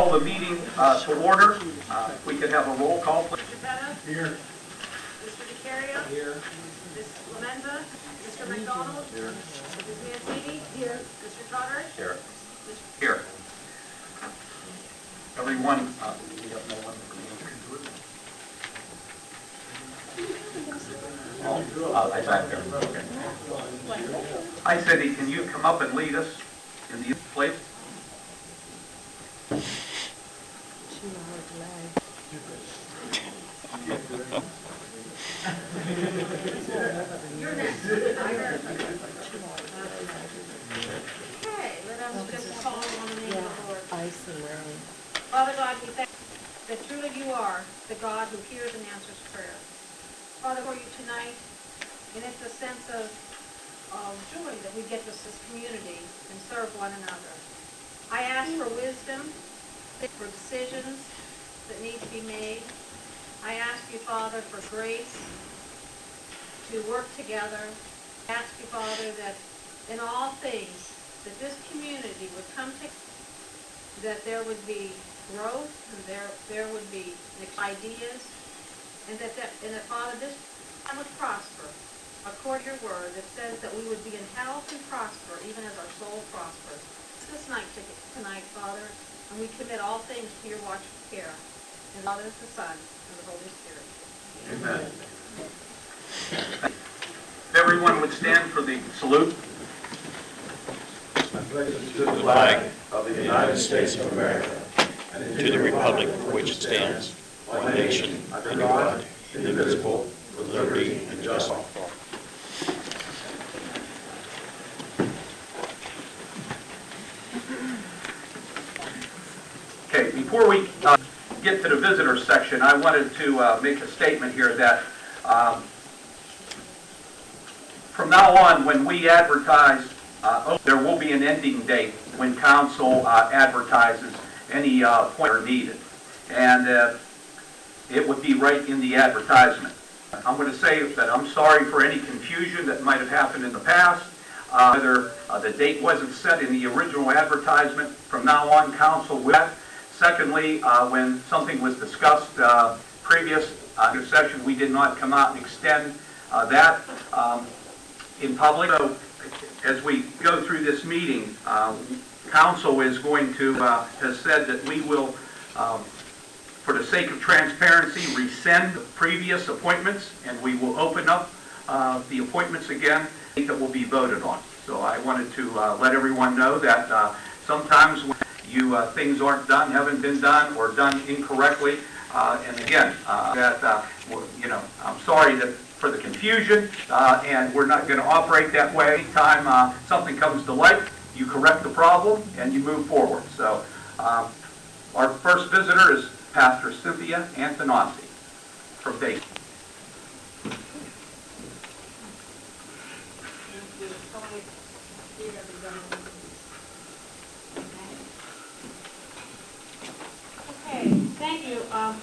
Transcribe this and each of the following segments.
call the meeting to order. If we could have a roll call, please. Mr. Pettis? Here. Mr. DeCaria? Here. Ms. Clemenza? Mr. McDonald? Here. Ms. Mancini? Here. Mr. Trotter? Here. Here. Everyone, we have no one. I back there. Okay. Hi, Cindy, can you come up and lead us in the place? You're next. Okay, let us just call on the name of the Lord. Father God, we thank you that truly you are the God who hears and answers prayer. Father, for you tonight, and it's a sense of joy that we get this community and serve one another. I ask for wisdom, for decisions that need to be made. I ask you, Father, for grace to work together. I ask you, Father, that in all things, that this community would come together, that there would be growth, and there would be ideas, and that Father, this time would prosper, according to your word, that says that we would be in health and prosper, even as our soul prospers. This night, tonight, Father, and we commit all things to your watchful care. In the Father, the Son, and the Holy Spirit. Amen. If everyone would stand for the salute. I pledge to the flag of the United States of America and to the republic for which it stands, one nation, under God, indivisible, with liberty and justice for all. Okay, before we get to the visitor section, I wanted to make a statement here that from now on, when we advertise, there will be an ending date when council advertises any point are needed. And it would be right in the advertisement. I'm going to say that I'm sorry for any confusion that might have happened in the past. Whether the date wasn't set in the original advertisement, from now on, council will. Secondly, when something was discussed previous session, we did not come out and extend that in public. So as we go through this meeting, council is going to, has said that we will, for the sake of transparency, rescind the previous appointments, and we will open up the appointments again that will be voted on. So I wanted to let everyone know that sometimes when things aren't done, haven't been done, or done incorrectly, and again, I'm sorry for the confusion, and we're not going to operate that way. Anytime something comes to light, you correct the problem and you move forward. So our first visitor is Pastor Cynthia Antonazzi from Dayton. Okay, thank you. I'm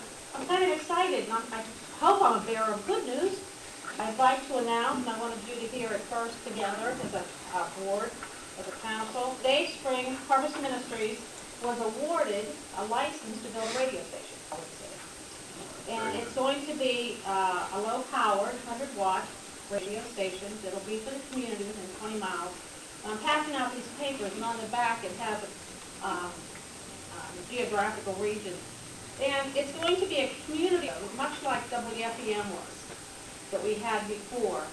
kind of excited, and I hope I'm a bearer of good news. I'd like to announce, and I wanted you to hear it first together as a board, as a council. Dayspring Harvest Ministries was awarded a license to build a radio station. And it's going to be a low-powered, 100-watt radio station that'll be for the community within 20 miles. I'm passing out these papers, and on the back it has a geographical region. And it's going to be a community, much like WFEM was, that we had before.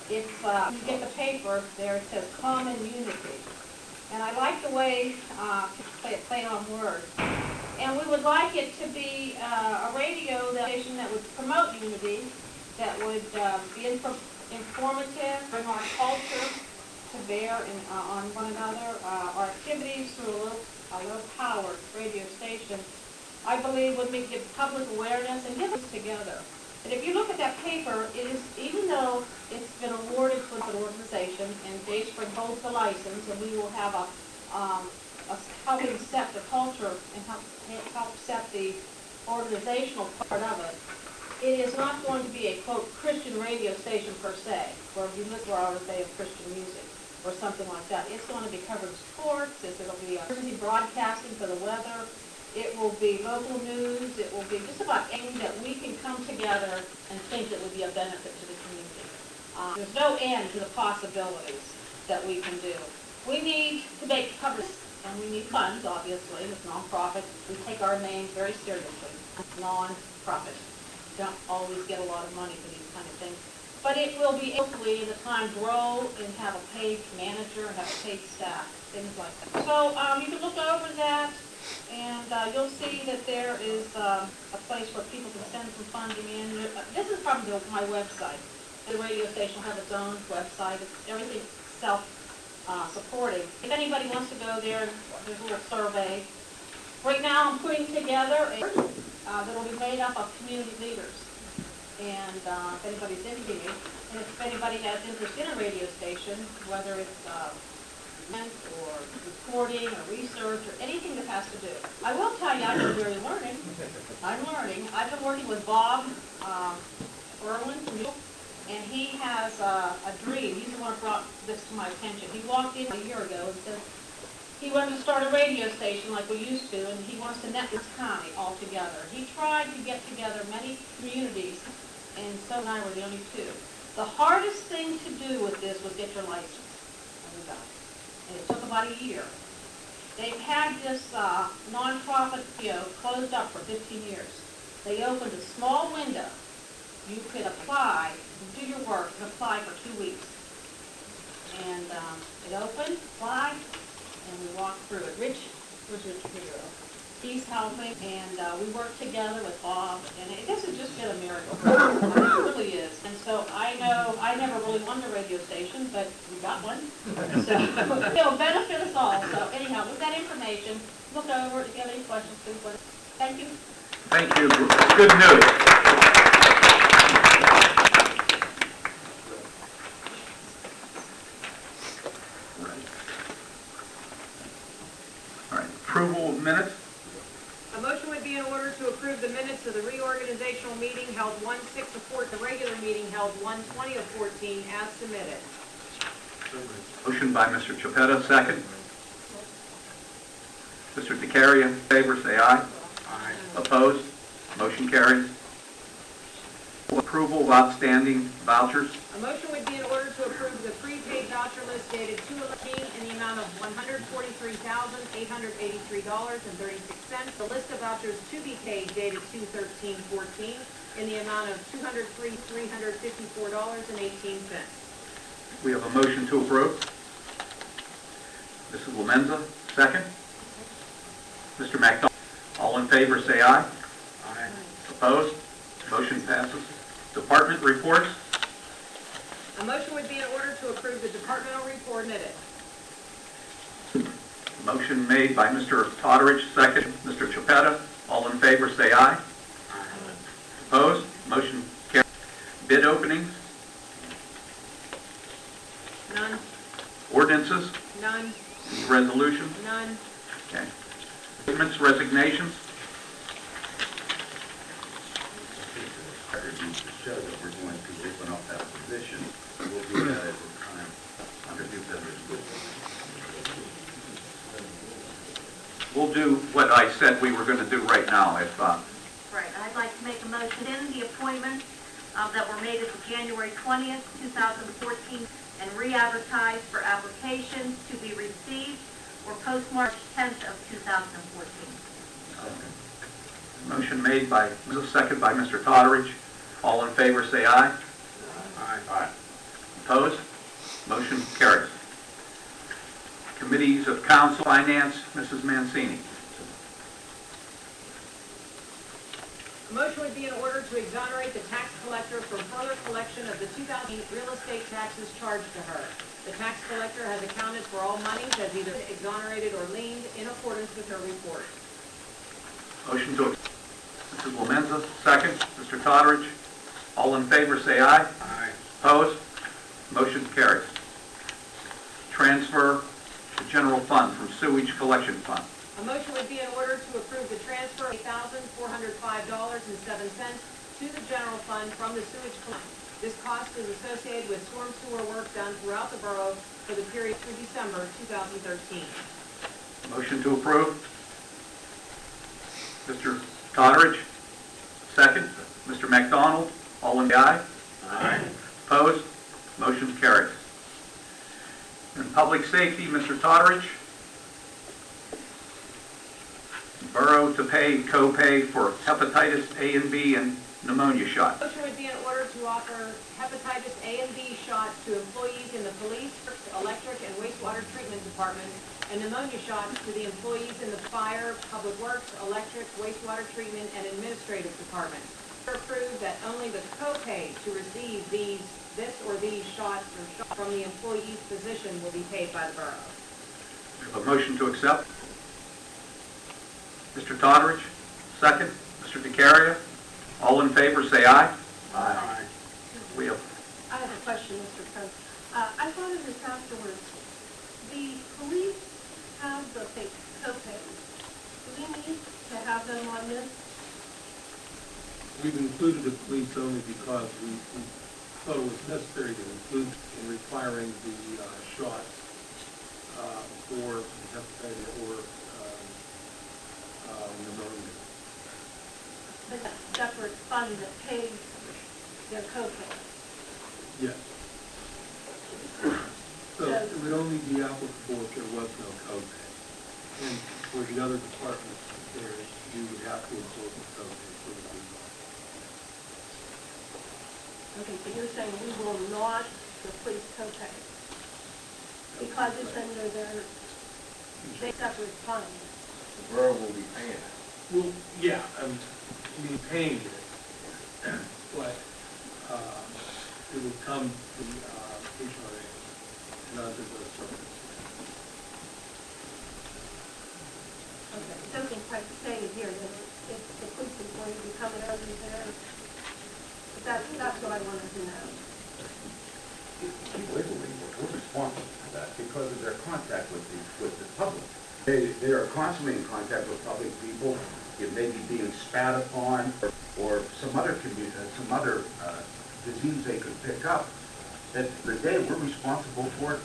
It's, you get the paper, there it says Common Unity. And I like the way play on words. And we would like it to be a radio station that would promote unity, that would be informative, bring our culture to bear on one another, our activities through a low-powered radio station, I believe would make it public awareness and give us together. And if you look at that paper, it is, even though it's been awarded for an organization, and Dayspring holds the license, and we will have a helping set the culture and help set the organizational part of it, it is not going to be a, quote, Christian radio station per se, where you listen to our say of Christian music or something like that. It's going to be covering sports, it'll be emergency broadcasting for the weather, It will be local news, it will be just about anything that we can come together and think that would be a benefit to the community. There's no end to the possibilities that we can do. We need to make coverage, and we need funds, obviously, as nonprofits. We take our name very seriously. Non-profit. Don't always get a lot of money for these kind of things. But it will be hopefully in the time grow and have a paid manager and have a paid staff, things like that. So you can look over that, and you'll see that there is a place where people can send some funding in. This is from my website. The radio station will have its own website. Everything's self-supporting. If anybody wants to go there, there's a little survey. Right now, I'm putting together a that will be made up of community leaders. And if anybody's interested, and if anybody has interest in a radio station, whether it's event or reporting or research or anything that has to do. I will tell you, I've been really learning. I'm learning. I've been working with Bob Irwin, and he has a dream. He's the one who brought this to my attention. He walked in a year ago and said he wanted to start a radio station like we used to, and he wants to net this county all together. He tried to get together many communities, and so and I were the only two. The hardest thing to do with this was get your license. And we got it. And it took about a year. They've had this nonprofit, closed up for 15 years. They opened a small window. You could apply, do your work, and apply for 2 weeks. And it opened, applied, and we walked through it. Rich Figueroa. He's helping, and we work together with Bob, and this has just been a miracle. It really is. And so I know I never really wanted a radio station, but we got one. So it'll benefit us all. So anyhow, with that information, look over it. If you have any questions, please. Thank you. Thank you. Good news. All right. Approval of minutes. A motion would be in order to approve the minutes of the reorganizational meeting held 1/6/14, the regular meeting held 1/20/14, as submitted. Motion by Mr. Chiappetta, second. Mr. DeCaria, in favor, say aye. Aye. Opposed? Motion carries. Approval of outstanding vouchers. A motion would be in order to approve the prepaid voucher list dated 2/11 in the amount of $143,883.36. The list of vouchers to be paid dated 2/13/14 in the amount of $203,354.18. We have a motion to approve. Mrs. Lemenza, second. Mr. McDonald, all in favor, say aye. Aye. Opposed? Motion passes. Department reports. A motion would be in order to approve the departmental report minute. Motion made by Mr. Totteridge, second. Mr. Chiappetta, all in favor, say aye. Aye. Opposed? Motion carries. Bid openings. None. Ordinances. None. Any resolution? None. Okay. Appointments, resignations. Show that we're going to open up that position. We'll do that at the time under new business. We'll do what I said we were going to do right now. If Right, I'd like to make a motion in the appointments that were made at the January 20th, 2014, and re-advertised for applications to be received or postmarked 10th of 2014. Motion made by Mrs. Second by Mr. Totteridge. All in favor, say aye. Aye. Aye. Opposed? Motion carries. Committees of Council, Finance, Mrs. Mancini. A motion would be in order to exonerate the tax collector from further collection of the 2000 real estate taxes charged to her. The tax collector has accounted for all monies as either exonerated or liened in accordance with her report. Motion to Mrs. Lemenza, second. Mr. Totteridge. All in favor, say aye. Aye. Opposed? Motion carries. Transfer to general fund from sewage collection fund. A motion would be in order to approve the transfer of $8,405.07 to the general fund from the sewage collection. This cost is associated with storm sewer work done throughout the borough for the period through December 2013. Motion to approve. Mr. Totteridge, second. Mr. McDonald, all in the aye? Aye. Opposed? Motion carries. In public safety, Mr. Totteridge. Borough to pay co-pay for hepatitis A and B and pneumonia shot. Motion would be in order to offer hepatitis A and B shots to employees in the police, electric, and wastewater treatment departments, and pneumonia shots to the employees in the fire, public works, electric, wastewater treatment, and administrative departments. Approved that only the co-pay to receive these shots from the employee's physician will be paid by the borough. We have a motion to accept. Mr. Totteridge, second. Mr. DeCaria, all in favor, say aye. Aye. We have, I have a question, Mr. Prince. I thought of this afterwards. The police have the co-pays. Do we need to have them on this? We've included the police only because we thought it was necessary to include in requiring the shots for hepatitis or pneumonia. There's a separate fund that pays their co-pay. Yes. So it would only be applicable if there was no co-pay. And for the other departments, you would have to impose the co-pay for the people. Okay, so you're saying we will not replace co-pay because it's under their separate fund. The borough will be paying it. Well, yeah, I mean, paying it, but it would come to HRA, not as a service. Okay, it doesn't quite say it here that if the police is going to be coming over there. That's what I wanted to know. Legally, we're responsible for that because of their contact with the public. They are constantly in contact with public people. It may be being spat upon or some other disease they could pick up. At the day, we're responsible for it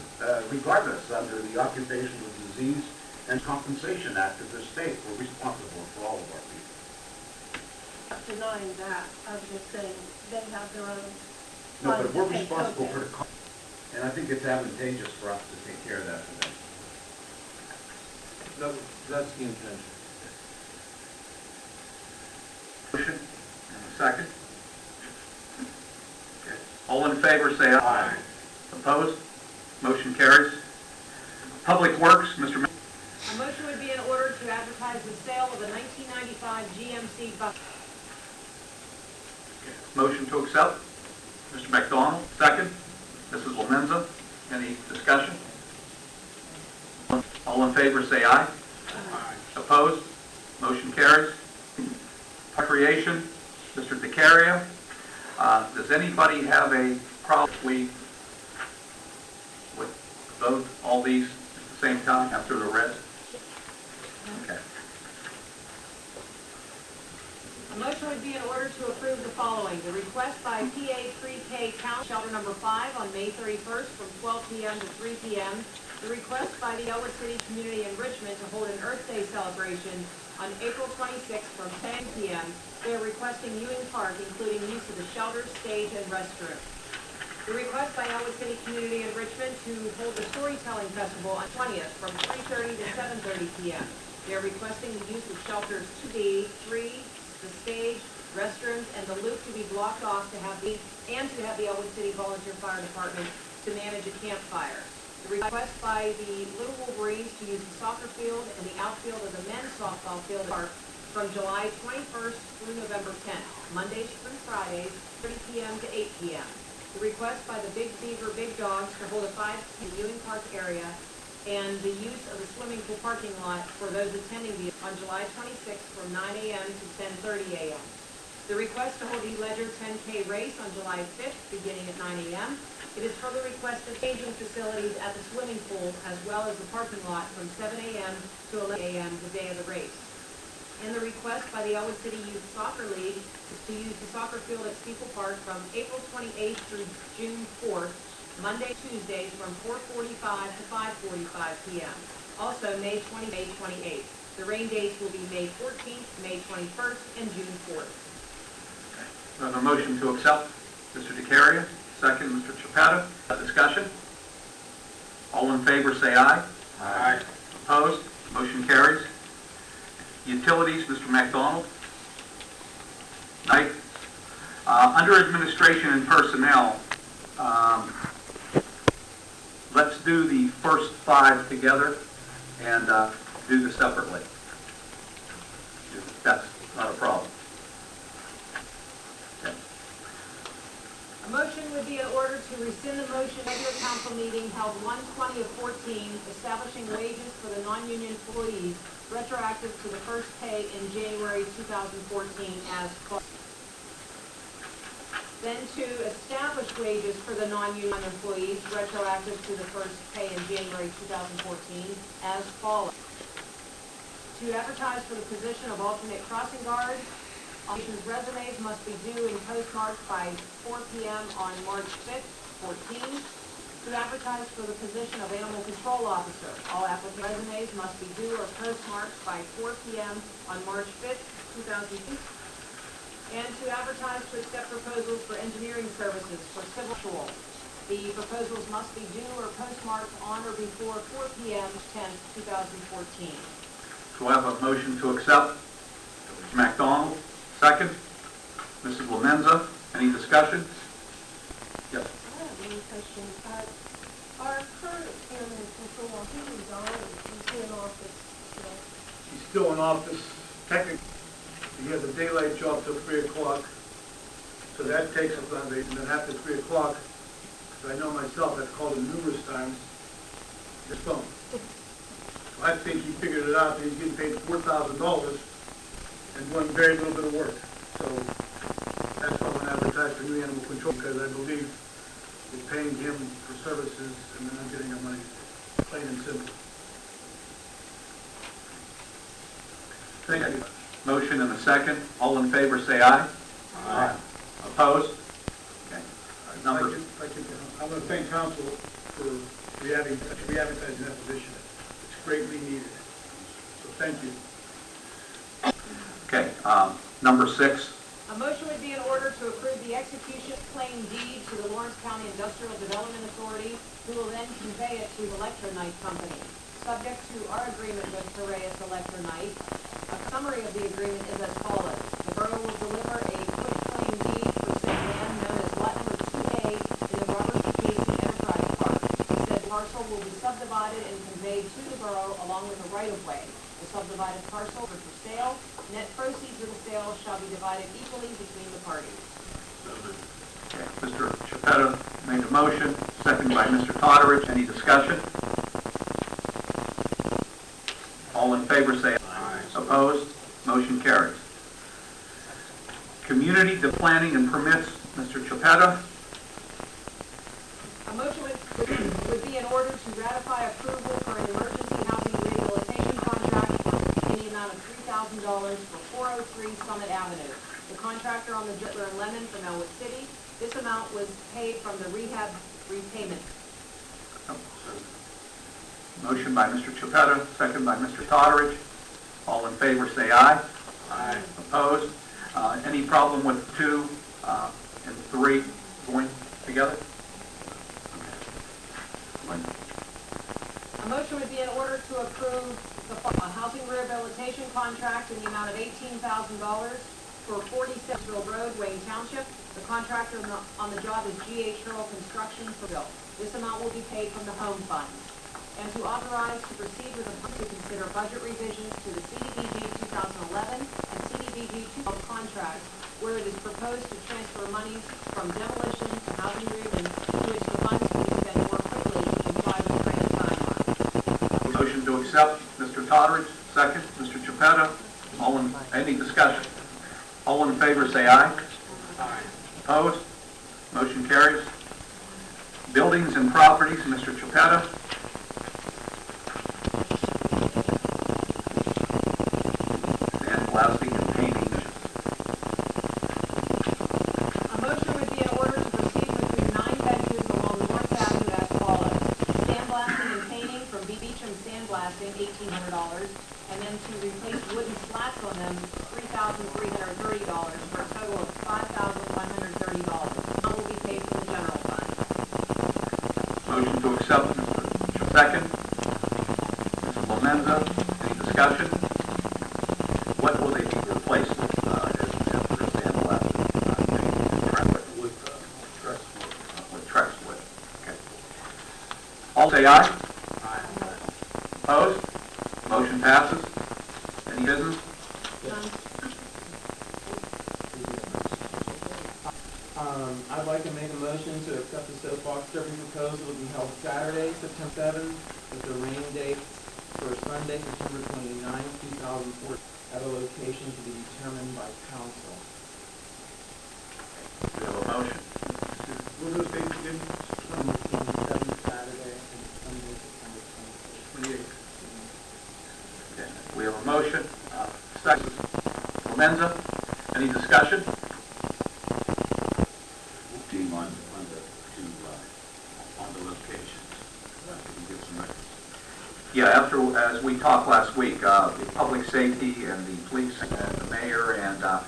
regardless under the Occupational Disease and Compensation Act of the state. We're responsible for all of our people. Not denying that. I was just saying they have their own No, fund but we're to pay responsible co-pay. for the cost. And I think it's advantageous for us to take care of that for them. That's the intention. motion and a second. Okay. All in favor, say aye. Opposed? Motion carries. Public Works, Mr. A motion would be in order to advertise the sale of a 1995 GMC bus. Motion to accept. Mr. McDonald, second. Mrs. Lemenza, any discussion? All in favor, say aye. Aye. Opposed? Motion carries. Recreation, Mr. DeCaria. Does anybody have a problem if we would vote all these at the same time after the read? Okay. A motion would be in order to approve the following. The request by PA Pre-K Count Shelter Number 5 on May 31st from 12 p.m. to 3 p.m. The request by the Elwood City Community Enrichment to hold an Earth Day celebration on April 26th from 10 p.m. They are requesting Ewing Park, including use of the shelter, stage, and restroom. The request by Elwood City Community Enrichment to hold the Storytelling Festival on 20th from 3:30 to 7:30 p.m. They are requesting the use of shelters 2B, 3, the stage, restrooms, and the loop to be blocked off to have the Elwood City Volunteer Fire Department to manage a campfire. The request by the Little Wolverines to use the soccer field and the outfield of the men's softball field park from July 21st through November 10th, Mondays through Fridays, 30 p.m. to 8 p.m. The request by the Big Beaver Big Dogs to hold a 5K in the Ewing Park area and the use of the swimming pool parking lot for those attending on July 26th from 9 a.m. to 10:30 a.m. The request to hold the Ledger 10K race on July 5th beginning at 9 a.m. It is further requested changing facilities at the swimming pool as well as the parking lot from 7 a.m. to 11 a.m. the day of the race. And the request by the Elwood City Youth Soccer League is to use the soccer field at Steeple Park from April 28th through June 4th, Monday, Tuesdays from 4:45 to 5:45 p.m. Also, May 28th. The rain dates will be May 14th, May 21st, and June 4th. We have a motion to accept. Mr. DeCaria, second, Mr. Chapetta. Discussion? All in favor, say aye. Aye. Opposed? Motion carries. Utilities, Mr. McDonald. Knight. Under administration and personnel, let's do the first 5 together and do this separately. If that's not a problem. Okay. A motion would be in order to rescind the motion of your council meeting held 1/20 of 14, establishing wages for the non-union employees retroactive to the first pay in January 2014 as follows. Then to establish wages for the non-union employees retroactive to the first pay in January 2014 as follows. To advertise for the position of alternate crossing guard, applications resumes must be due and postmarked by 4 p.m. on March 5th, 14. To advertise for the position of animal control officer, all applicant resumes must be due or postmarked by 4 p.m. on March 5th, 2002. And to advertise to accept proposals for engineering services for civil patrol. The proposals must be due or postmarked on or before 4 p.m. 10th, 2014. Do I have a motion to accept? Mr. McDonald, second. Mrs. Lemenza, any discussion? Yes. I have one question. Our current chairman of control, he resigned, he's in office still. He's still in office. Technically, he has a daylight job till 3 o'clock. So that takes us on, and then after 3 o'clock, because I know myself, I've called him numerous times, his phone. So I think he figured it out, that he's getting paid $4,000 and doing very little bit of work. So that's why I want to advertise for new animal control, because I believe we're paying him for services and then I'm getting our money, plain and simple. Thank you. Motion and a second. All in favor, say aye. Aye. Opposed? Okay. Number, I want to thank council for re-advertising that position. It's greatly needed. So thank you. okay, number 6. A motion would be in order to approve the execution claim deed to the Lawrence County Industrial Development Authority, who will then convey it to Electronite Company. Subject to our agreement with Piraeus Electronite, a summary of the agreement is as follows. The borough will deliver a quitclaim deed for said land known as Lot Number 2A in the Robert E. Casey Enterprise Park. Said parcel will be subdivided and conveyed to the borough along with a right-of-way. The subdivided parcel is for sale. Net proceeds of the sale shall be divided equally between the parties. Okay. Mr. Chapetta made a motion, seconded by Mr. Totterich. Any discussion? All in favor, say aye. Opposed? Motion carries. Community planning and permits, Mr. Chapetta. A motion would be in order to ratify approval for an emergency housing rehabilitation contract in the amount of $3,000 for 403 Summit Avenue. The contractor on the Jettler and Lemon from Elwood City. This amount was paid from the rehab repayment. Motion by Mr. Chapetta, second by Mr. Totterich. All in favor, say aye. Aye. Opposed? Any problem with 2 and 3 going together? Okay. A motion would be in order to approve a housing rehabilitation contract in the amount of $18,000 for 40 Central Road, Wayne Township. The contractor on the job is G.H. Earl Construction for Bill. This amount will be paid from the home fund. And to authorize to proceed with to consider budget revisions to the CDBG 2011 and CDBG 2012 contracts where it is proposed to transfer monies from demolition to housing rehab, to which the funds will be spent more quickly and comply with the grant timeline. Motion to accept, Mr. Totterich, second. Mr. Chapetta, any discussion? All in favor, say aye. Aye. Opposed? Motion carries. Buildings and properties, Mr. Chapetta. Sandblasting and painting. A motion would be in order to proceed between 9 benches along North Avenue as follows. Sandblasting and painting from B. Beecham Sandblasting, $1,800. and then to replace wooden slats on them, $3,330, for a total of $5,130. That will be paid from the general fund. Motion to accept, Mr. Second. Mr. Clemenza, any discussion? What will they be replaced with, as understand the last, with Trex wood? Okay. All say aye. Opposed? Motion passes. Any business? I'd like to make a motion to accept the soapbox derby proposal to be held Saturday, September 7th, with the rain date for Sunday, September 29th, 2004, at a location to be determined by council. We have a motion. Will those dates again? September 27th, Saturday, and Sunday, September 28th. Okay. We have a motion. Second. Clemenza, any discussion? Being on the locations. Can you give some records? Yeah, as we talked last week, the public safety and the police and the mayor and the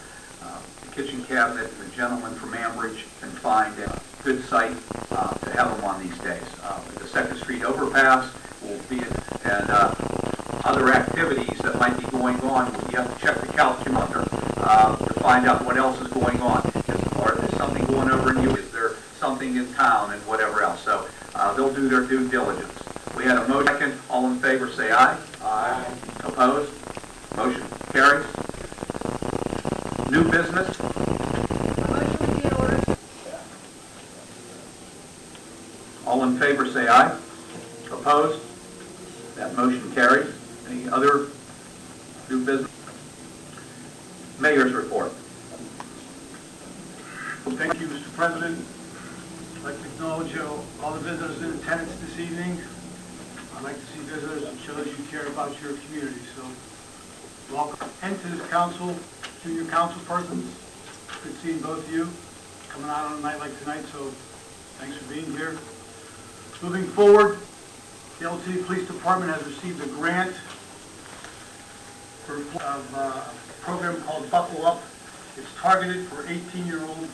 kitchen cabinet, the gentleman from Ambridge can find a good site to have them on these days. The Second Street overpass will be, and other activities that might be going on. You have to check the calculator to find out what else is going on. Or is something going over in you? Is there something in town and whatever else? So they'll do their due diligence. We had a motion. Second. All in favor, say aye. Aye. Opposed? Motion carries. New business. A motion would be in order to All in favor, say aye. Opposed? That motion carries. Any other new business? Mayor's report. Thank you, Mr. President. I'd like to acknowledge all the visitors in attendance this evening. I'd like to see visitors. It shows you care about your community. So welcome. And to this council, junior council persons, good seeing both of you coming out on a night like tonight. So thanks for being here. Moving forward, the LT Police Department has received a grant for a program called Buckle Up. It's targeted for 18-year-olds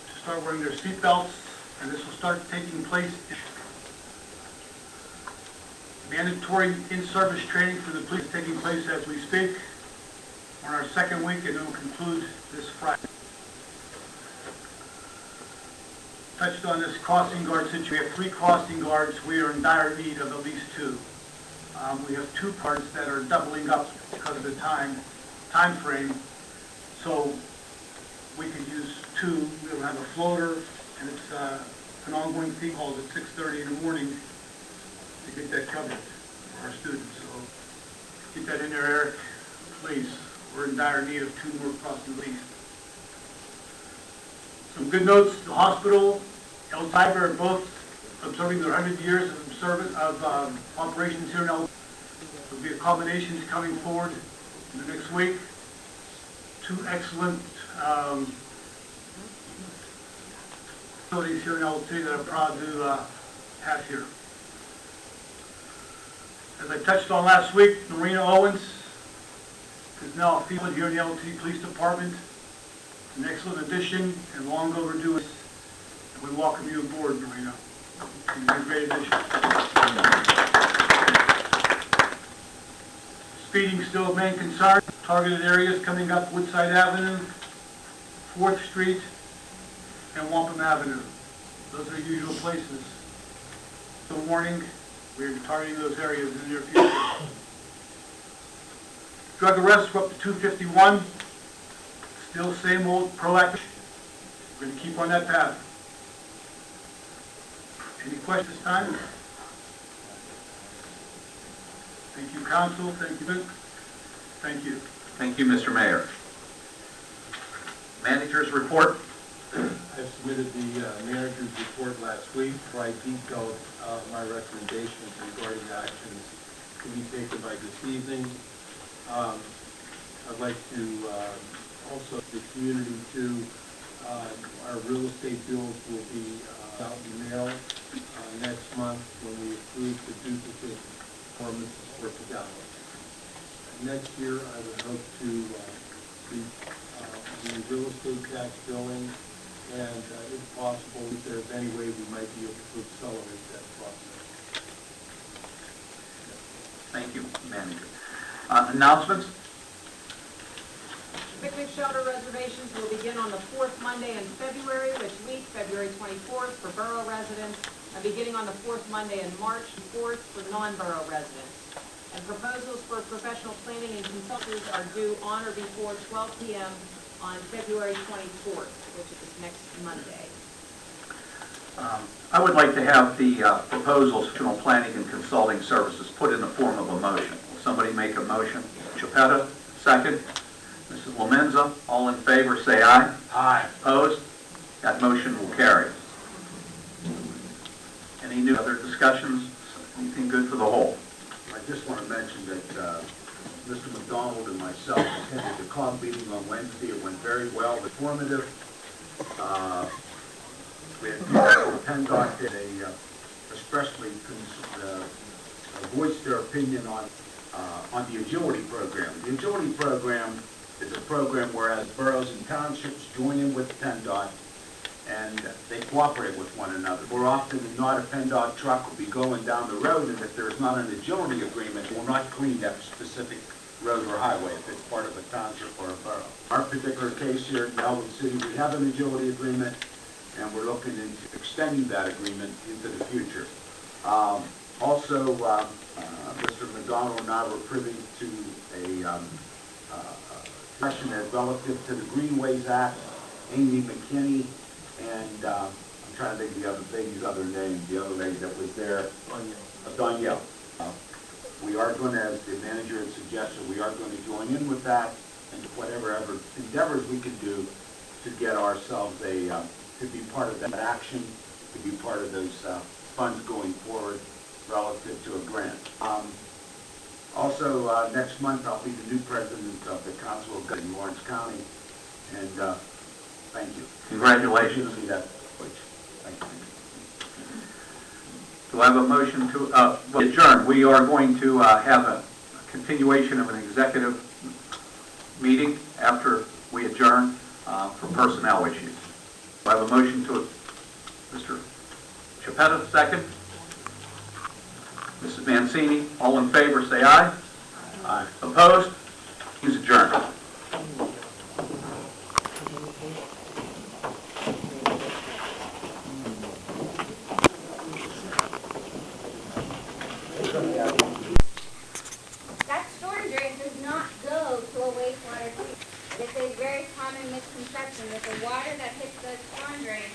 to start wearing their seatbelts, and this will start taking place. Mandatory in-service training for the police is taking place as we speak. We're on our second week, and it will conclude this Friday. Touched on this crossing guard situation. We have 3 crossing guards. We are in dire need of at least 2. We have 2 parts that are doubling up because of the time frame. So we could use 2. We'll have a floater, and it's an ongoing fee calls at 6:30 in the morning to get that covered for our students. So keep that in there, Eric, please. We're in dire need of 2 more crossings at least. Some good notes: the hospital, El Tiber are both observing their 100 years of service of operations here in El. There'll be accommodations coming forward in the next week. 2 excellent facilities here in LT that I'm proud to have here. As I touched on last week, Marina Owens is now a field here in the LT Police Department. An excellent addition and long overdue. And we welcome you aboard, Marina. You're a great addition. Speeding still a main concern. Targeted areas coming up Woodside Avenue, 4th Street, and Wampum Avenue. Those are usual places. So warning, we're targeting those areas in the near future. Drug arrests were up to 251. Still same old proactive. We're going to keep on that path. Any questions this time? Thank you, Council. Thank you. Thank you. Thank you, Mr. Mayor. Manager's report. I submitted the manager's report last week, where I detailed my recommendations regarding actions to be taken by this evening. I'd like to also the community too. Our real estate bills will be out in the mail next month when we approve the duplicate performances for Fidelity. Next year, I would hope to be the real estate tax billing, and if possible, if there's any way we might be able to accelerate that process. Thank you, Manager. Announcements? Picnic shelter reservations will begin on the fourth Monday in February, which week, February 24th for borough residents, and beginning on the fourth Monday in March 4th for non-borough residents. And proposals for professional planning and consultants are due on or before 12 p.m. on February 24th, which is next Monday. I would like to have the proposals for planning and consulting services put in the form of a motion. Will somebody make a motion? Chiappetta, second. Mrs. Lemenza, all in favor, say aye. Aye. Opposed? That motion will carry. Any new other discussions? Anything good for the whole? I just want to mention that Mr. McDonald and myself attended the COG meeting on Wednesday. It went very well, informative. We had people from PennDOT that especially voiced their opinion on the agility program. The agility program is a program whereas boroughs and townships join in with PennDOT and they cooperate with one another. More often than not, a PennDOT truck will be going down the road, and if there's not an agility agreement, it will not clean that specific road or highway if it's part of a township or a borough. Our particular case here in Elwood City, we have an agility agreement, and we're looking into extending that agreement into the future. Also, Mr. McDonald and I were privy to a discussion relative to the Greenways Act. Amy McKinney and I'm trying to think of the other lady's other name, the other lady that was there, Danielle. We are going to, as the manager had suggested, we are going to join in with that and whatever endeavors we can do to get ourselves to be part of that action, to be part of those funds going forward relative to a grant. Also, next month I'll be the new president of the Council of Governments in Lawrence County, and thank you. Congratulations. Thank you. Do I have a motion to adjourn? We are going to have a continuation of an executive meeting after we adjourn for personnel issues. Do I have a motion to Mr. Chiappetta, second? Mrs. Mancini, all in favor, say aye. Aye. Opposed? He's adjourned. That storm drain does not go to a wastewater treatment. It's a very common misconception that the water that hits the storm drain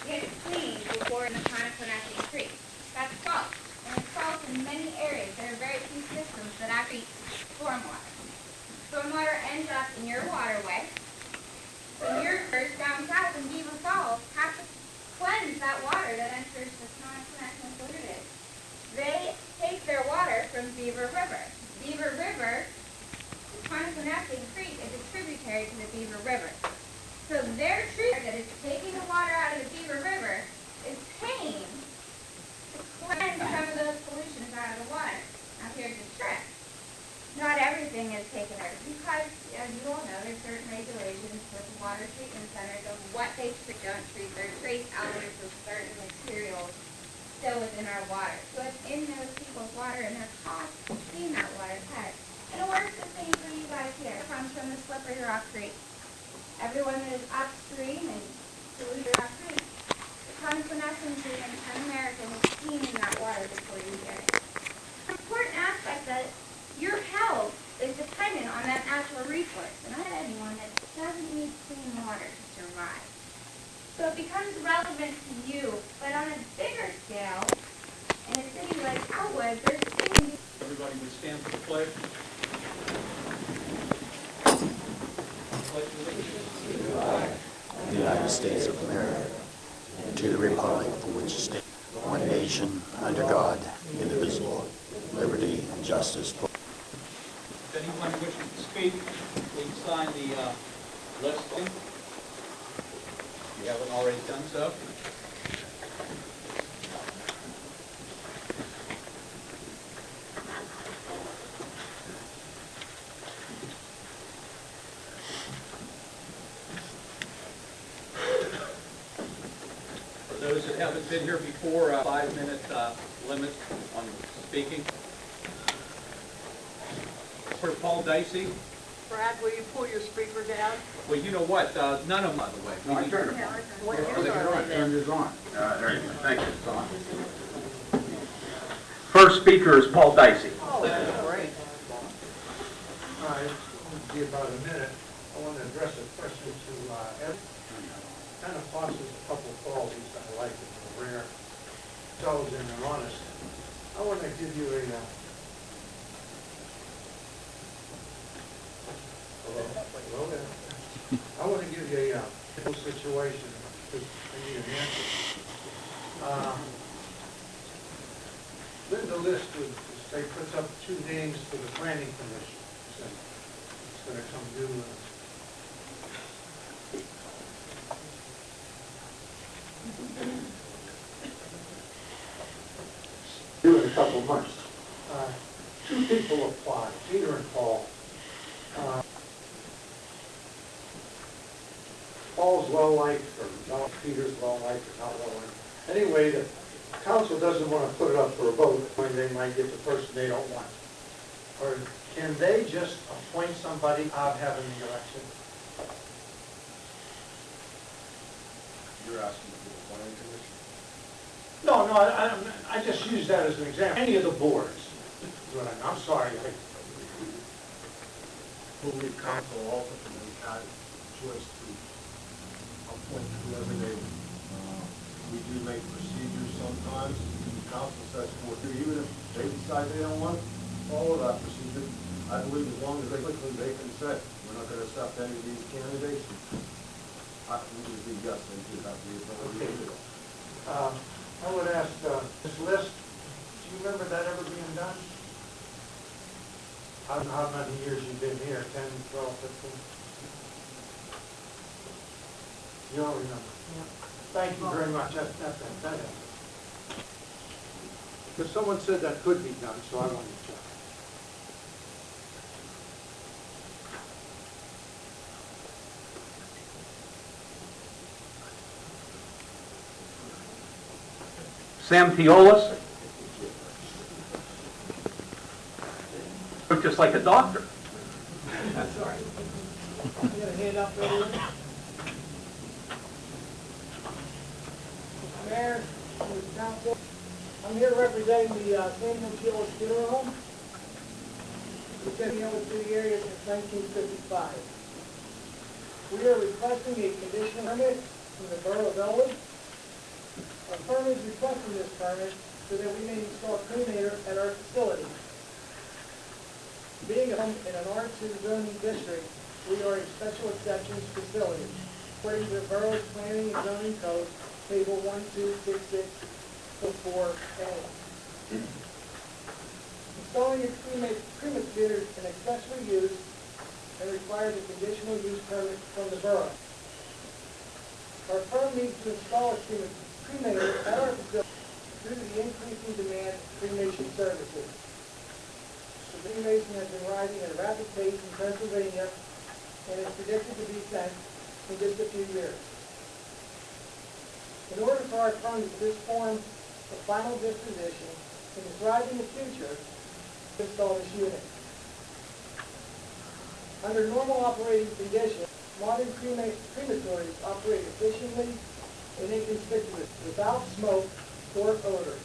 gets cleaned before in the Connection Creek. That's false. And it's false in many areas. There are very few systems that actually stormwater. Stormwater ends up in your waterway. So your rivers down south in Beaver Falls have to cleanse that water that enters the Connection Creek. They take their water from Beaver River. Beaver River, the Connection Creek, is a tributary to the Beaver River. So their treatment that is taking the water out of the Beaver River is paying to cleanse some of those pollutions out of the water. Now here's the trick. Not everything is taken out because, as you all know, there's certain regulations with the water treatment centers of what they treat, don't treat. There are trace elements of certain materials still within our water. So it's in those people's water and their cost to clean that water test. And it works the same for you guys here. It comes from the Slippery Rock Creek. Everyone that is upstream and Slippery Rock Creek, the Connection Creek and Penn American is cleaning that water before you get it. An important aspect that your health is dependent on that natural resource. And not anyone that doesn't need clean water to survive. So it becomes relevant to you, but on a bigger scale, in a city like Elwood, there's things... Everybody would stand for the pledge. The United States of America, and to the republic for which it stands, one nation, under God, indivisible, liberty and justice for. If anyone wishes to speak, please sign the list. If you haven't already done so. that haven't been here before, 5-minute limit on speaking. For Paul Dicey. Brad, will you pull your speaker down? Well, you know what, none of them, by the way. No, I turned it on. Turned it on. There you go. Thank you. It's on. First speaker is Paul Dicey. Oh, that's great. All right, it's going to be about a minute. I want to address a question to Ed. Kind of causes a couple of qualities that I like, it's rare, intelligent and honest. I want to give you a, hello there. I want to give you a situation, because I need an answer. Linda List would say, puts up 2 names for the planning commission. So it's going to come due. Due in a couple of months. 2 people applied, Peter and Paul. Paul's well-liked, or Peter's well-liked, or not well-liked. Anyway, the council doesn't want to put it up for a vote when they might get the person they don't want. Or can they just appoint somebody out having the election? You're asking for the planning commission? No, I just use that as an example. Any of the boards. I'm sorry. I believe council ultimately had choice to appoint whoever they, we do make procedures sometimes. The council sets forth, even if they decide they don't want to follow that procedure, I believe as long as they quickly, they can say, we're not going to accept any of these candidates. I would be yes, they do have the authority to do it. I would ask, this list, do you remember that ever being done? How many years you've been here, 10, 12, 15? You don't remember? Thank you very much, that's it. Because someone said that could be done, so I wanted to check. Sam Teolis. Look just like a doctor. That's all right. You got a hand up there? Mayor, council, I'm here representing the Samuel Teolis Funeral Home. It's been over to the area since 1955. We are requesting a conditional permit from the Borough of Elwood. Our firm is requesting this permit so that we may install a cremator at our facility. Being in an R2 zoning district, we are a special exceptions facility, according to the Borough's Planning and Zoning Code, Table 1266-4A. Installing a cremator is an accessory use and requires a conditional use permit from the Borough. Our firm needs to install a cremator at our facility due to the increasing demand for cremation services. The cremation has been rising at a rapid pace in Pennsylvania and is predicted to be spent in just a few years. In order for our firm to form a final disposition and to thrive in the future, we install this unit. Under normal operating conditions, modern crematories operate efficiently and inconspicuous, without smoke or odor.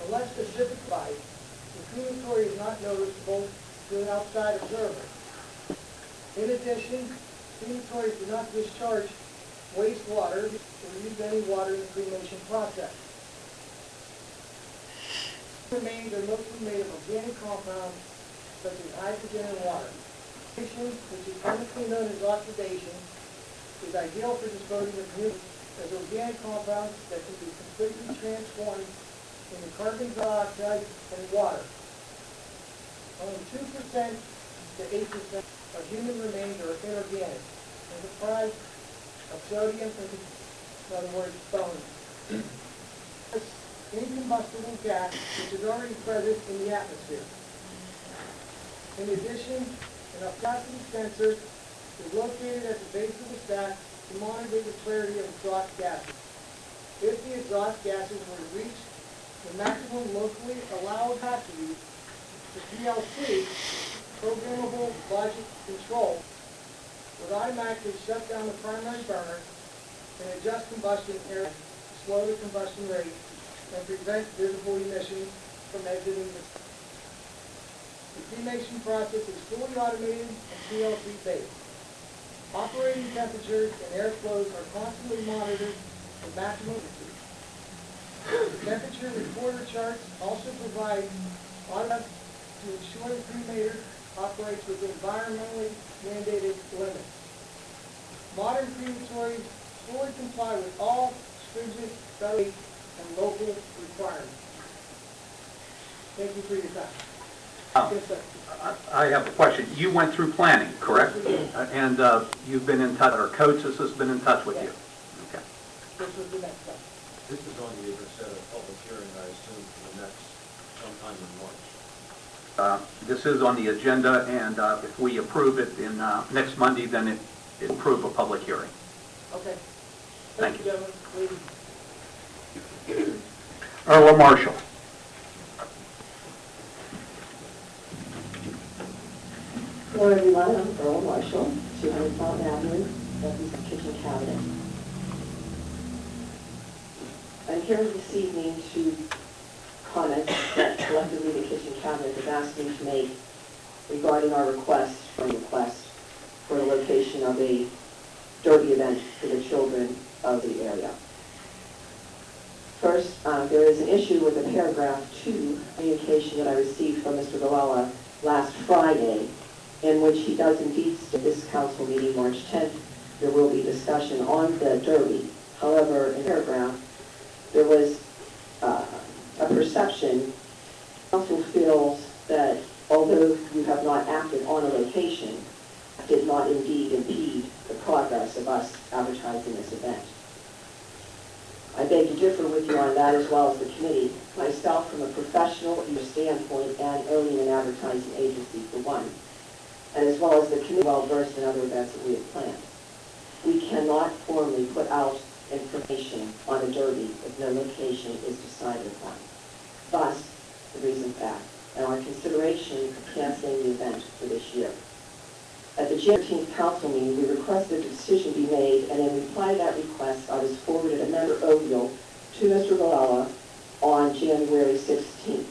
Unless specified, the crematory is not noticeable to an outside observer. In addition, crematories do not discharge wastewater or use any water in the cremation process. Remains are mostly made of organic compounds such as hydrogen and water. Cremation, which is chemically known as oxidation, is ideal for disposing of humus as organic compounds that can be completely transformed into carbon dioxide and water. Only 2% to 8% of human remains are inorganic and comprised of sodium and, in other words, bone. This incombustible gas which is already present in the atmosphere. In addition, an opacity sensor is located at the base of the stack to monitor the clarity of exhaust gases. if the exhaust gases were to reach the maximum locally allowed capacity, the PLC, programmable logic control, would automatically shut down the primary burner and adjust combustion air to slow the combustion rate and prevent visible emissions from exiting the cremation process is fully automated and PLC based. Operating temperatures and airflows are constantly monitored for maximum efficiency. The temperature recorder charts also provide automatic to ensure the cremator operates within environmentally mandated limits. Modern crematories fully comply with all stringent federal and local requirements. Thank you for your time. Yes, sir. I have a question. You went through planning, correct? And you've been in touch, or CODESYS has been in touch with you? Okay. This was the next step. This is on the agenda of public hearing, I assume, for the next, sometime in March. This is on the agenda, and if we approve it in next Monday, then it will approve a public hearing. Okay. Thank you. Gentlemen, ladies. Earl Marshall. Hello everyone, I'm Earl Marshall, 200 Fountain Avenue, represent Kitchen Cabinet. I'm here this evening to comment that collectively the Kitchen Cabinet has asked me to make regarding our request for the location of a derby event for the children of the area. First, there is an issue with the paragraph 2 communication that I received from Mr. Galala last Friday, in which he does indeed state this council meeting, March 10th, there will be discussion on the derby. However, in the paragraph, there was a perception, council feels that although you have not acted on a location, did not indeed impede the progress of us advertising this event. I beg to differ with you on that as well as the committee. Myself, from a professional standpoint and owning an advertising agency for one, and as well as the committee well-versed in other events that we have planned. We cannot formally put out information on a derby if no location is decided upon. Thus, the reason for that, and our consideration of canceling the event for this year. At the January 13th council meeting, we requested a decision be made, and in reply to that request, I was forwarded a member Oviel to Mr. Galala on January 16th.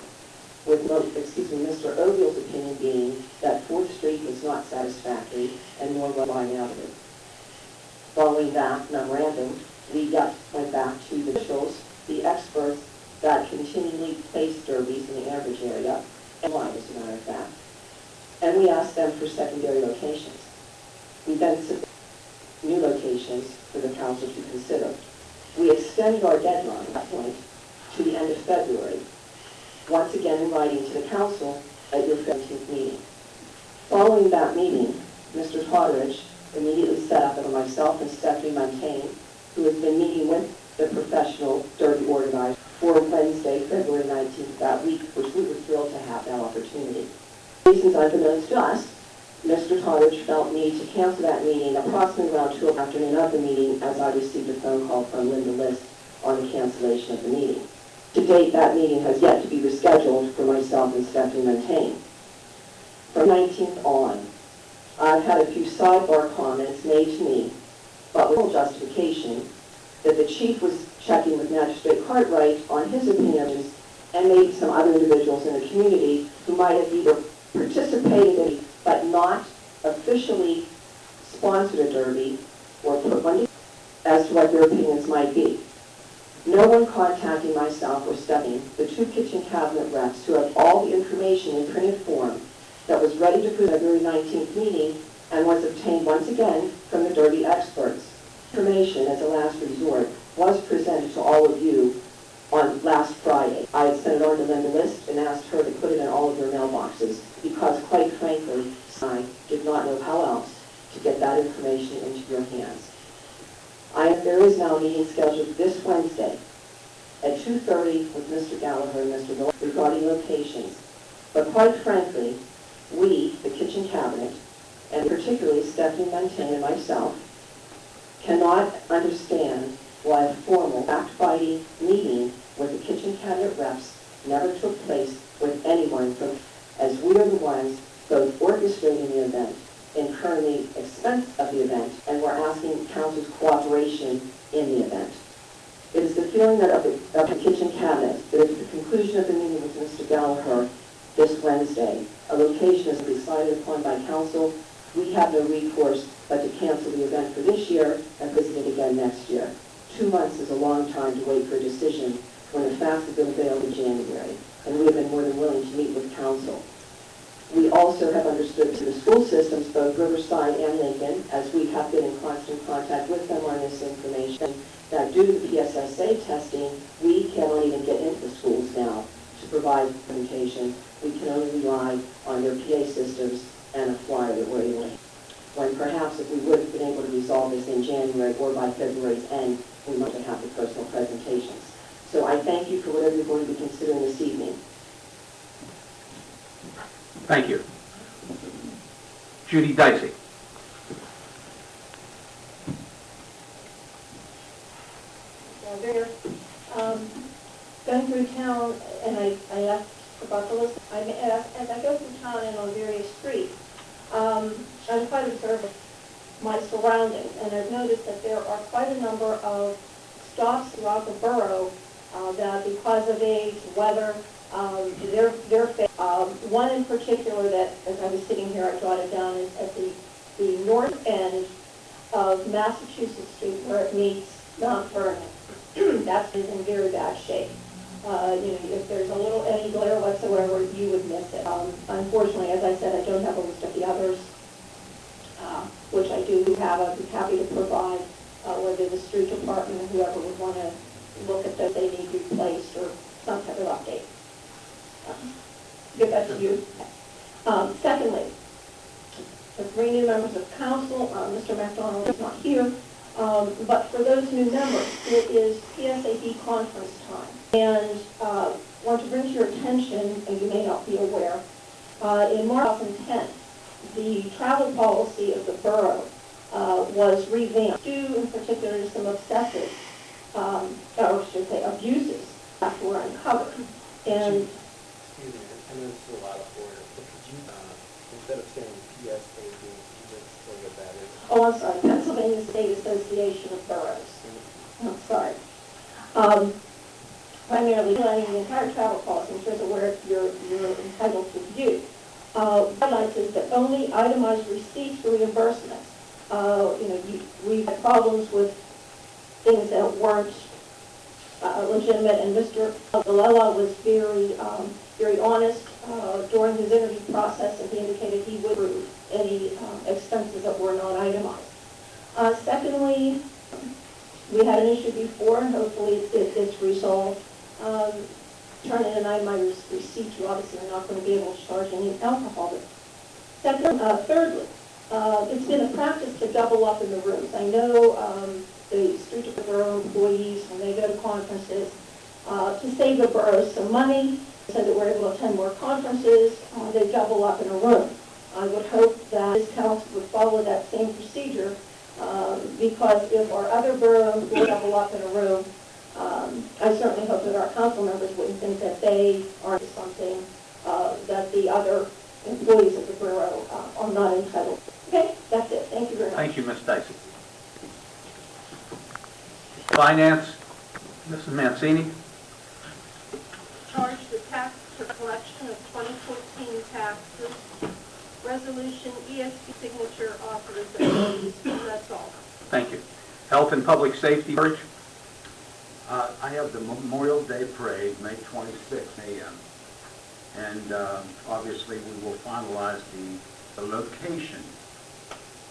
With Mr. Oviel's opinion being that 4th Street was not satisfactory and nor was Line Avenue. Following that memorandum, we went back to the officials, the experts that continually place derbies in the average area, and why, as a matter of fact, and we asked them for secondary locations. We then submitted new locations for the council to consider. We extended our deadline at that point to the end of February, once again in writing to the council at your 15th meeting. Following that meeting, Mr. Totteridge immediately set up for myself and Stephanie Montaigne, who has been meeting with the professional derby organizer for Wednesday, February 19th that week, which we were thrilled to have that opportunity. Reasons unbeknownst to us, Mr. Totteridge felt need to cancel that meeting approximately around 2 afternoon of the meeting, as I received a phone call from Linda List on the cancellation of the meeting. To date, that meeting has yet to be rescheduled for myself and Stephanie Montaigne. From 19th on, I've had a few sidebar comments made to me, but with full justification, that the chief was checking with Magistrate Cartwright on his opinions and maybe some other individuals in the community who might have either participated in but not officially sponsored a derby or put one as to what their opinions might be. No one contacting myself or Stephanie, the 2 kitchen cabinet reps who have all the information in printed form that was ready to present at the February 19th meeting and was obtained once again from the derby experts. Information as a last resort was presented to all of you on last Friday. I had sent it on to Linda List and asked her to put it in all of your mailboxes because, quite frankly, I did not know how else to get that information into your hands. There is now a meeting scheduled this Wednesday at 2:30 with Mr. Gallagher and Mr. Miller regarding locations. But quite frankly, we, the kitchen cabinet, and particularly Stephanie Montaigne and myself, cannot understand while a formal fact-finding meeting with the kitchen cabinet reps never took place with anyone from, as we are the ones both orchestrating the event, incurring the expense of the event, and we're asking council's cooperation in the event. It is the feeling that of the kitchen cabinet that at the conclusion of the meeting with Mr. Gallagher this Wednesday, a location is decided upon by council, we have no recourse but to cancel the event for this year and visit it again next year. 2 months is a long time to wait for a decision when the facts have been available in January, and we have been more than willing to meet with council. We also have understood through the school systems, both Riverside and Lincoln, as we have been in constant contact with them on this information, that due to the PSSA testing, we cannot even get into the schools now to provide communication. We can only rely on their PA systems and a flyer that we're able to. When perhaps if we would have been able to resolve this in January or by February's end, we might have the personal presentations. So I thank you for whatever you're going to be considering this evening. Thank you. Judy Dicey. Going through town, and I asked about the list, as I go through town and on various streets, I'm quite observant of my surroundings, and I've noticed that there are quite a number of stops throughout the borough that because of age, weather, one in particular that, as I was sitting here, I jotted down, is at the north end of Massachusetts Street where it meets Mount Vernon. That's in very bad shape. If there's a little any glare whatsoever, you would miss it. Unfortunately, as I said, I don't have a list of the others, which I do have. I'd be happy to provide whether the street department or whoever would want to look at that they need replaced or some type of update. Give that to you. Secondly, the 3 new members of council, Mr. McDonald is not here, but for those new members, it is PSAB conference time. And want to bring to your attention, and you may not be aware, in March 2010, the travel policy of the borough was revamped due in particular to some excessive, or I should say abuses that were uncovered. And excuse me, I know this is a lot of order, but could you, instead of saying PSAB, you just say what that is? oh, I'm sorry, Pennsylvania State Association of Boroughs. I'm sorry. Primarily planning the entire travel policy, in terms of where you're entitled to view. Highlights is that only itemized receipts for reimbursements. We've had problems with things that weren't legitimate, and Mr. Villela was very honest during his interview process, and he indicated he would approve any expenses that were not itemized. Secondly, we had an issue before, and hopefully it's resolved. Turn in an itemized receipt, you obviously are not going to be able to charge any alcohol. Thirdly, it's been a practice to double up in the rooms. I know the street borough employees, when they go to conferences, to save the borough some money, so that we're able to attend more conferences, they double up in a room. I would hope that this council would follow that same procedure, because if our other borough employees double up in a room, I certainly hope that our council members wouldn't think that they are something that the other employees of the borough are not entitled to. Okay, that's it. Thank you very much. Thank you, Ms. Dicey. Finance, Mrs. Mancini. Charge the tax for collection of 2014 taxes. Resolution ESP signature authorization. That's all. Thank you. Health and Public Safety, Burge. I have the Memorial Day Parade, May 26, a.m. And obviously we will finalize the location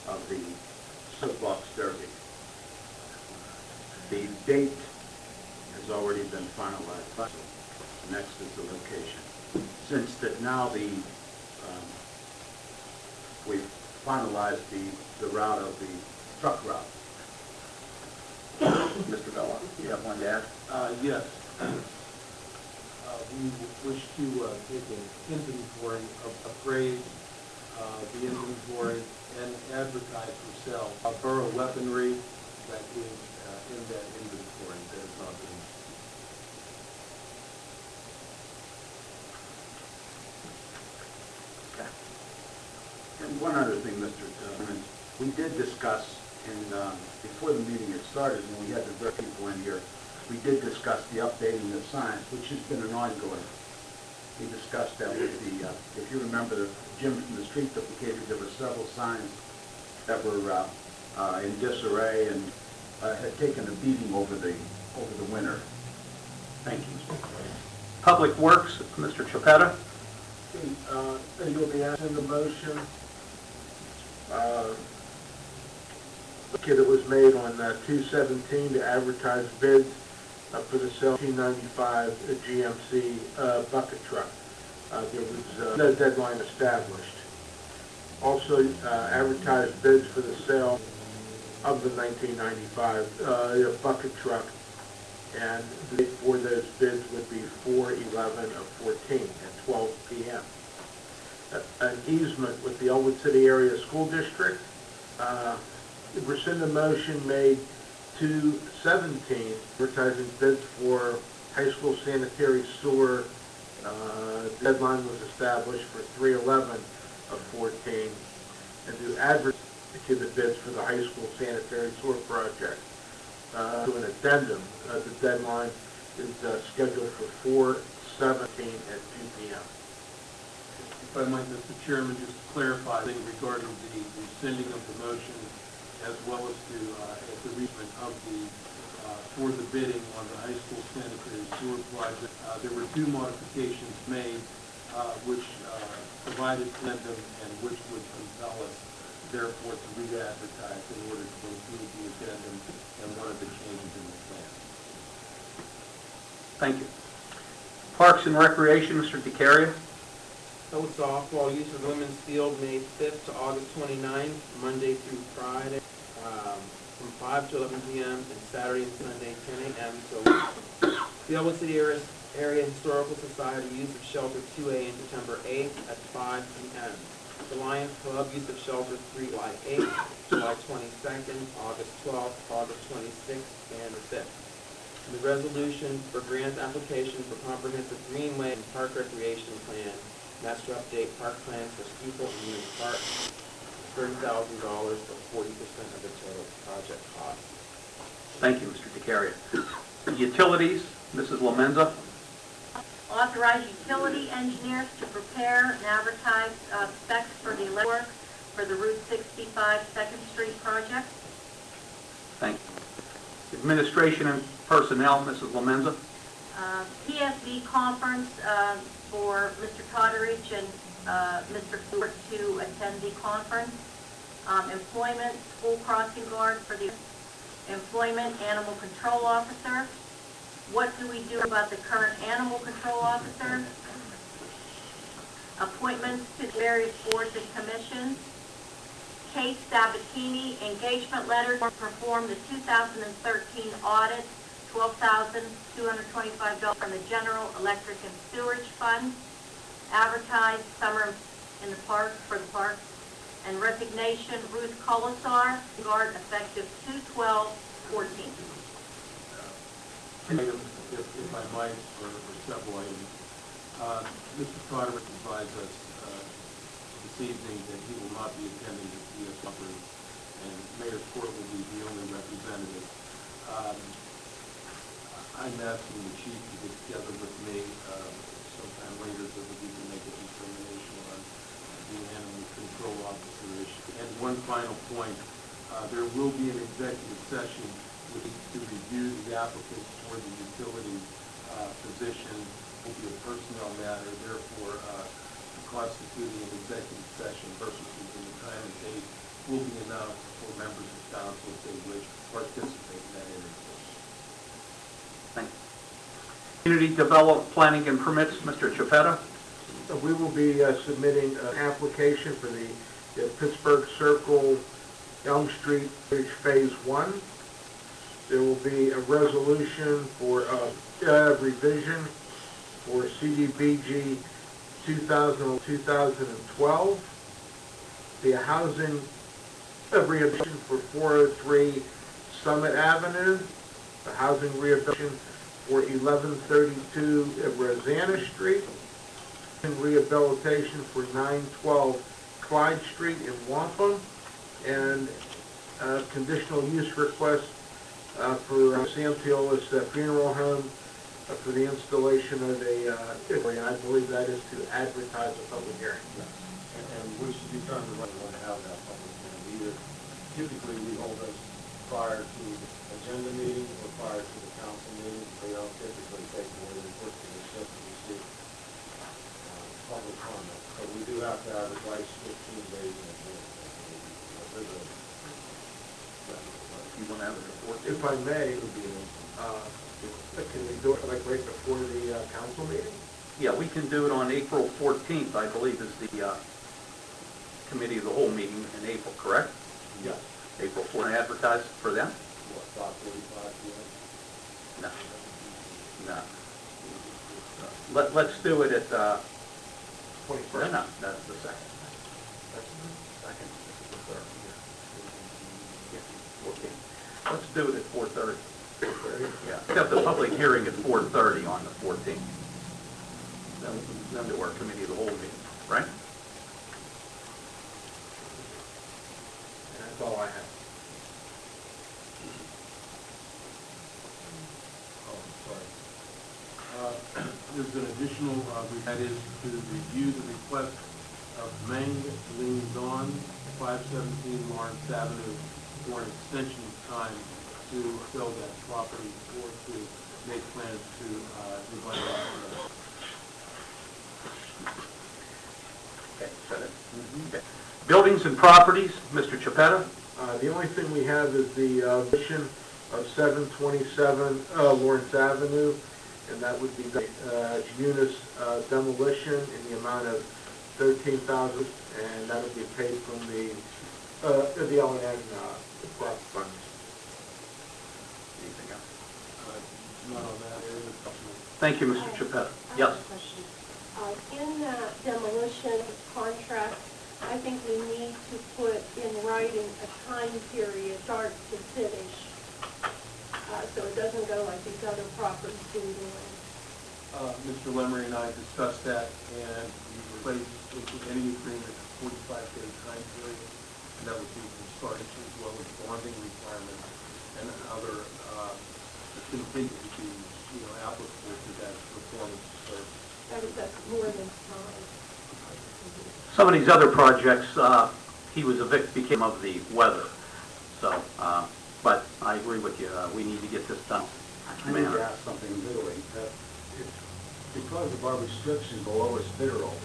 of the soapbox derby. The date has already been finalized. Next is the location. Since that now we've finalized the route of the truck route. Mr. Vella, you have one to add? Yes. We wish to take an inventory, appraise the inventory, and advertise for sale of borough weaponry that is in that inventory that has not been. And one other thing, Mr. Chairman, we did discuss before the meeting had started, when we had the very people in here, we did discuss the updating of signs, which has been an ongoing. We discussed that with the, if you remember, the Jim from the street that we gave you, there were several signs that were in disarray and had taken a beating over the winter. Thank you, Mr. Chairman. Public Works, Mr. Chiappetta. You'll be asking the motion. That was made on 2/17 to advertise bids for the 1795 GMC bucket truck. There was no deadline established. Also, advertised bids for the sale of the 1995 bucket truck, and the date for those bids would be 4/11/14 at 12 p.m. An easement with the Elwood City Area School District. Rescind the motion made 2/17, advertising bids for high school sanitary sewer. Deadline was established for 3/11/14, and to advertise the bids for the high school sanitary sewer project. To an addendum, the deadline is scheduled for 4/17 at 2 p.m. If I might, Mr. Chairman, just to clarify regarding the rescinding of the motion, as well as to the reason of the for the bidding on the high school sanitary sewer project. There were two modifications made, which provided addendum and which would compel us, therefore, to re-advertise in order to include the addendum and one of the changes in the plan. Thank you. Parks and Recreation, Mr. DeCaria. Held softball use of women's field May 5th to August 29th, Monday through Friday, from 5 to 11 p.m. and Saturday and Sunday 10 a.m. So the Elwood City Area Historical Society use of shelter 2A in September 8th at 5 p.m. The Lions Club use of shelter 3 July 8th, July 22nd, August 12th, August 26th, and the 5th. The resolution for grant application for comprehensive greenway and park recreation plan. That's to update park plans for Steeple and Union Park, $30,000 for 40% of the total project cost. Thank you, Mr. DeCaria. Utilities, Mrs. Lamenza. Authorize utility engineers to prepare and advertise specs for the electric work for the Route 65 Second Street project. Thank you. Administration and Personnel, Mrs. Lamenza. PSV conference for Mr. Totterich and Mr. Ford to attend the conference. Employment, school crossing guard for the employment animal control officer. What do we do about the current animal control officer? Appointments to various boards and commissions. Kate Sabatini, engagement letter to perform the 2013 audit, $12,225 from the General Electric and Sewerage Fund. Advertised summer in the park for the park. And resignation, Ruth Colasar, guard effective 2/12/14. Items, if I might, or several items. Mr. Trotter advised us this evening that he will not be attending the CS conference, and Mayor Court will be the only representative. I'm asking the chief to get together with me sometime later so that we can make a determination on the animal control officer issue. And one final point, there will be an executive session to review the applicants for the utility position. It will be a personnel matter, therefore constituting an executive session versus the time and date will be announced for members of council if they wish to participate in that interview. Thank you. Community Development Planning and Permits, Mr. Chiappetta. We will be submitting an application for the Pittsburgh Circle Elm Street Bridge Phase 1. There will be a resolution for revision for CDBG 2012. The housing rehabilitation for 403 Summit Avenue, the housing rehabilitation for 1132 Rosanna Street, and rehabilitation for 912 Clyde Street in Wampum, and conditional use request for Sam Piola's funeral home for the installation of a, and I believe that is to advertise a public hearing. And we should determine whether we want to have that public hearing. Either, typically, we hold those prior to the agenda meeting or prior to the council meeting. They don't typically take more than 15 minutes to receive public comment. But we do have to advertise 15 days in advance. You want to have it before? If I may, can we do it like right before the council meeting? Yeah, we can do it on April 14th, I believe, is the committee of the whole meeting in April, correct? Yes. April 4th, advertise for them? What, 5:45 p.m.? No. Let's do it at, 21st. no, that's the second. That's the second. This is the third. Yeah, 14th. Let's do it at 4:30. 4:30? Yeah, have the public hearing at 4:30 on the 14th. Then do our committee of the whole meeting, right? And that's all I have. Oh, sorry. There's an additional, that is to review the request of Meng Ling Don, 517 Lawrence Avenue, for an extension of time to sell that property or to make plans to revitalize it. Okay, is that it? Okay. Buildings and properties, Mr. Chiapetta? The only thing we have is the addition of 727 Lawrence Avenue, and that would be Eunice demolition in the amount of $13,000, and that would be paid from the L&N prop funds. Anything else? Not on that area. Thank you, Mr. Chiapetta. Yes? In that demolition contract, I think we need to put in writing a time period, start to finish, so it doesn't go like these other properties do. Mr. Lemery and I discussed that, and we replaced with any agreement a 45-day time period, and that would be from start as well as bonding requirements and other contingencies, applicable to that performance. So That's more than time. Some of these other projects, he was a victim, became of the weather. So, but I agree with you. We need to get this done. I need to ask something literally. Because of our restrictions, the lowest bidder all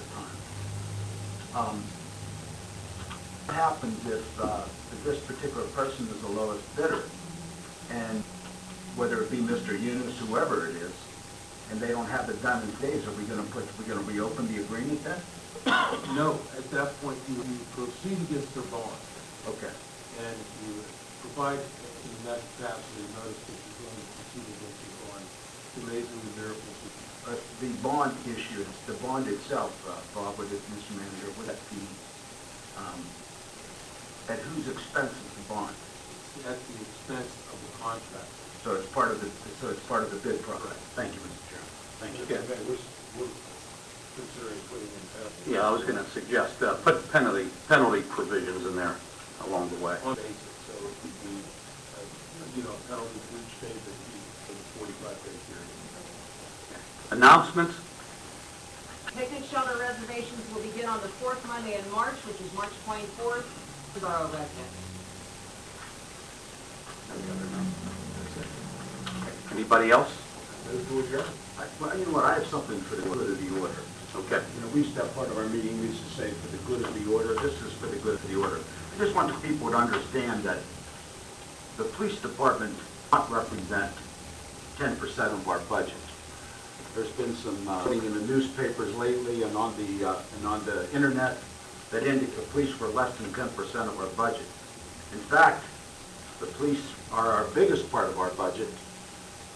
the time. What happens if this particular person is the lowest bidder, and whether it be Mr. Yunus, whoever it is, and they don't have it done in days, are we going to reopen the agreement then? no, at that point, you proceed against their bond. Okay. And you provide in that capacity notice that you're going to proceed against your bond. It's amazing the miracles. The bond issue, the bond itself, Bob, with it, Mr. Manager, would that be, at whose expense is the bond? At the expense of the contract. So it's part of the bid process. Thank you, Mr. Chairman. Thank you. Okay. We're considering putting in penalties. Yeah, I was going to suggest, put penalty provisions in there along the way. On basis, so it would be, penalty for each day that you, for the 45-day period. Announcements? Picnic shelter reservations will begin on the fourth Monday in March, which is March 24th, for our residents. Anybody else? Well, you know what, I have something for the good of the order. Okay. We used to have part of our meeting, we used to say, for the good of the order, this is for the good of the order. I just want people to understand that the police department does not represent 10% of our budget. There's been some putting in the newspapers lately and on the internet that indicate the police were less than 10% of our budget. In fact, the police are our biggest part of our budget.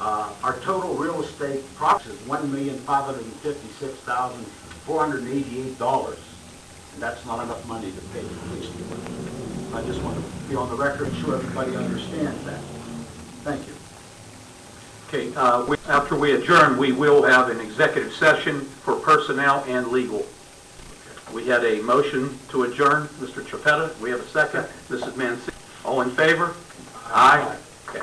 Our total real estate profit is $1,556,488, and that's not enough money to pay the police department. I just want to be on the record and sure everybody understands that. Thank you. Okay, after we adjourn, we will have an executive session for personnel and legal. We had a motion to adjourn. Mr. Chiappetta, we have a second. Mrs. Mancini. All in favor? Aye. Okay.